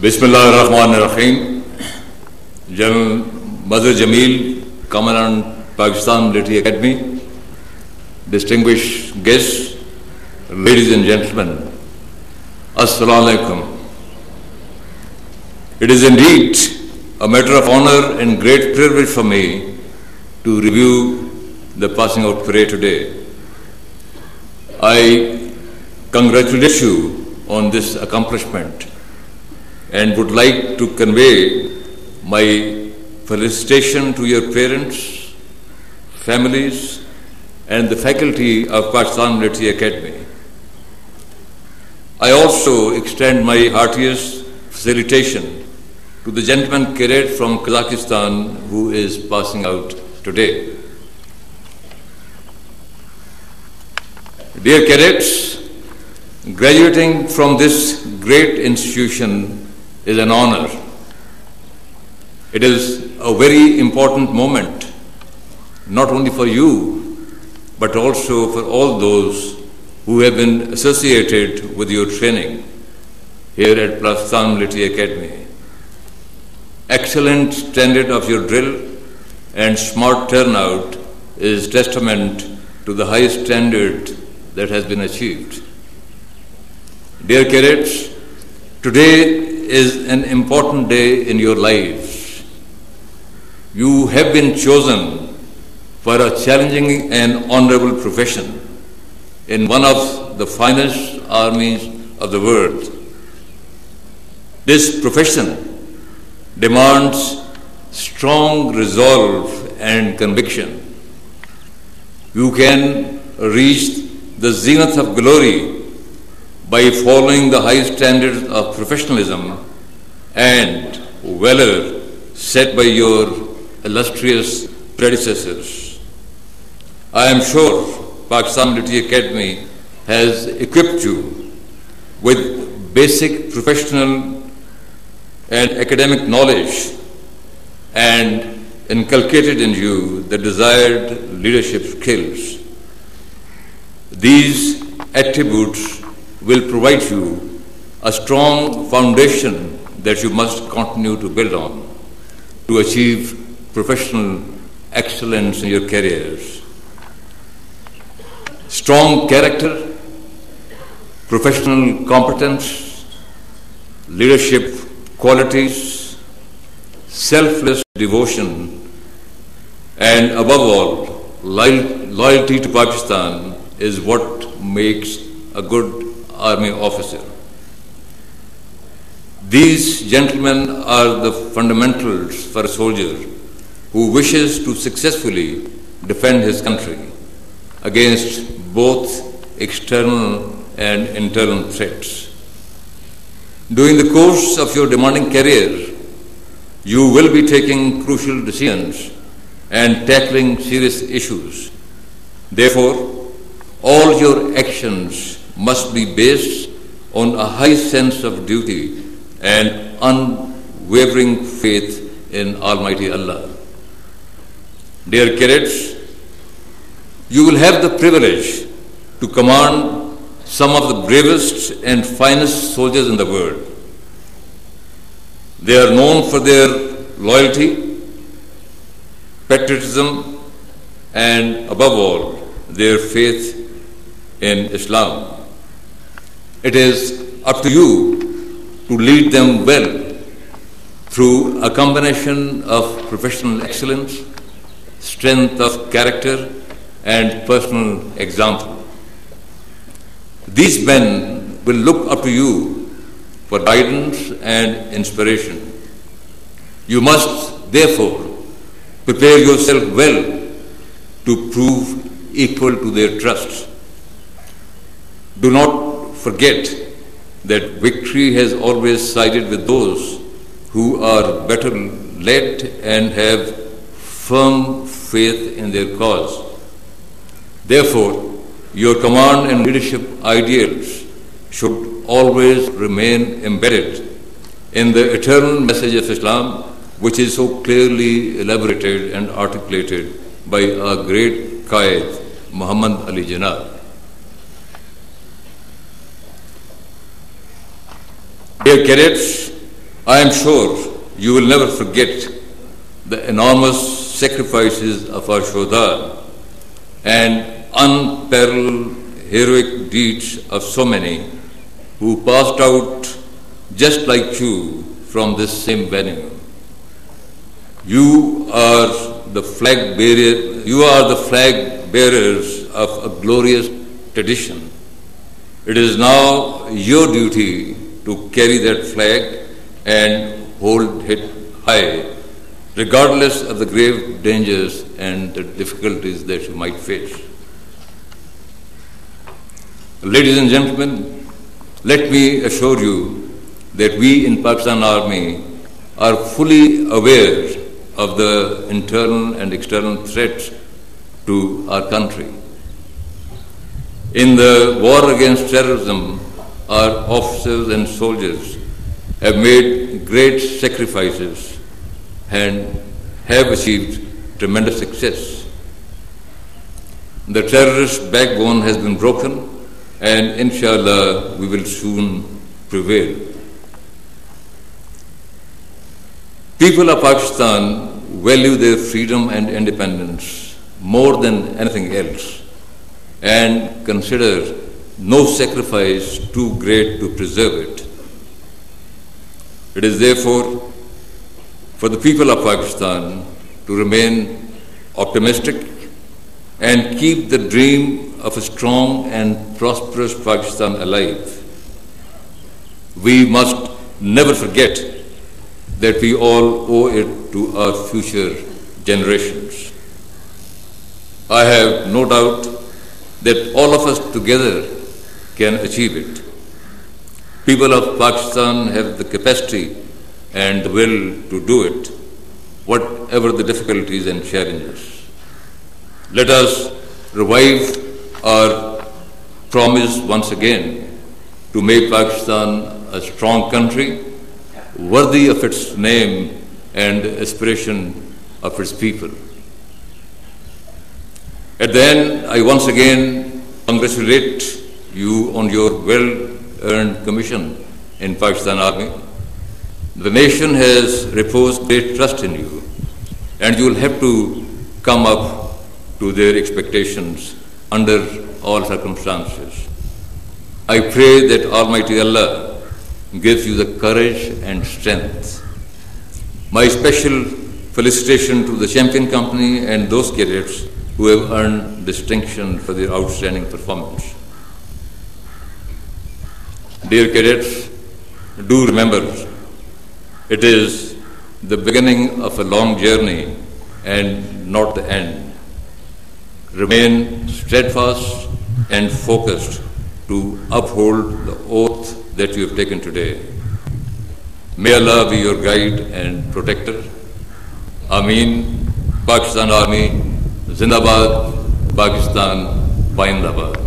Bismillahirrahmanirrahim. General Mazhar Jameel, Commandant Pakistan Military Academy, distinguished guests, ladies and gentlemen, Assalamu alaikum. It is indeed a matter of honor and great privilege for me to review the passing out parade today. I congratulate you on this accomplishment and would like to convey my felicitation to your parents, families, and the faculty of Pakistan Military Academy. I also extend my heartiest felicitation to the gentleman cadet from Kazakhstan who is passing out today. Dear cadets, graduating from this great institution is an honor. It is a very important moment, not only for you, but also for all those who have been associated with your training here at Pakistan Military Academy. Excellent standard of your drill and smart turnout is testament to the high standard that has been achieved. Dear cadets, today is an important day in your lives. You have been chosen for a challenging and honorable profession in one of the finest armies of the world. This profession demands strong resolve and conviction. You can reach the zenith of glory by following the high standards of professionalism and valor set by your illustrious predecessors. I am sure Pakistan Military Academy has equipped you with basic professional and academic knowledge and inculcated in you the desired leadership skills. These attributes will provide you a strong foundation that you must continue to build on to achieve professional excellence in your careers. Strong character, professional competence, leadership qualities, selfless devotion, and above all, loyalty to Pakistan is what makes a good army officer. These gentlemen are the fundamentals for a soldier who wishes to successfully defend his country against both external and internal threats. During the course of your demanding career, you will be taking crucial decisions and tackling serious issues. Therefore, all your actions must be based on a high sense of duty and unwavering faith in Almighty Allah. Dear cadets, you will have the privilege to command some of the bravest and finest soldiers in the world. They are known for their loyalty, patriotism, and above all, their faith in Islam. It is up to you to lead them well through a combination of professional excellence, strength of character, and personal example. These men will look up to you for guidance and inspiration. You must, therefore, prepare yourself well to prove equal to their trust. Do not forget that victory has always sided with those who are better led and have firm faith in their cause. Therefore, your command and leadership ideals should always remain embedded in the eternal message of Islam, which is so clearly elaborated and articulated by our great Qaid, Muhammad Ali Jinnah. Dear cadets, I am sure you will never forget the enormous sacrifices of our Shuhada and unparalleled heroic deeds of so many who passed out just like you from this same venue. You are the flag bearers of a glorious tradition. It is now your duty to carry that flag and hold it high, regardless of the grave dangers and the difficulties that you might face. Ladies and gentlemen, let me assure you that we in Pakistan Army are fully aware of the internal and external threats to our country. In the war against terrorism, our officers and soldiers have made great sacrifices and have achieved tremendous success. The terrorist backbone has been broken, and inshallah we will soon prevail. People of Pakistan value their freedom and independence more than anything else and consider no sacrifice too great to preserve it. It is therefore for the people of Pakistan to remain optimistic and keep the dream of a strong and prosperous Pakistan alive. We must never forget that we all owe it to our future generations. I have no doubt that all of us together can achieve it. People of Pakistan have the capacity and the will to do it, whatever the difficulties and challenges. Let us revive our promise once again to make Pakistan a strong country, worthy of its name and aspiration of its people. At the end, I once again congratulate you on your well-earned commission in Pakistan Army. The nation has reposed great trust in you, and you will have to come up to their expectations under all circumstances. I pray that Almighty Allah gives you the courage and strength. My special felicitation to the Champion Company and those cadets who have earned distinction for their outstanding performance. Dear cadets, do remember, it is the beginning of a long journey and not the end. Remain steadfast and focused to uphold the oath that you have taken today. May Allah be your guide and protector. Ameen. Pakistan Army, Zindabad, Pakistan, Paindabad.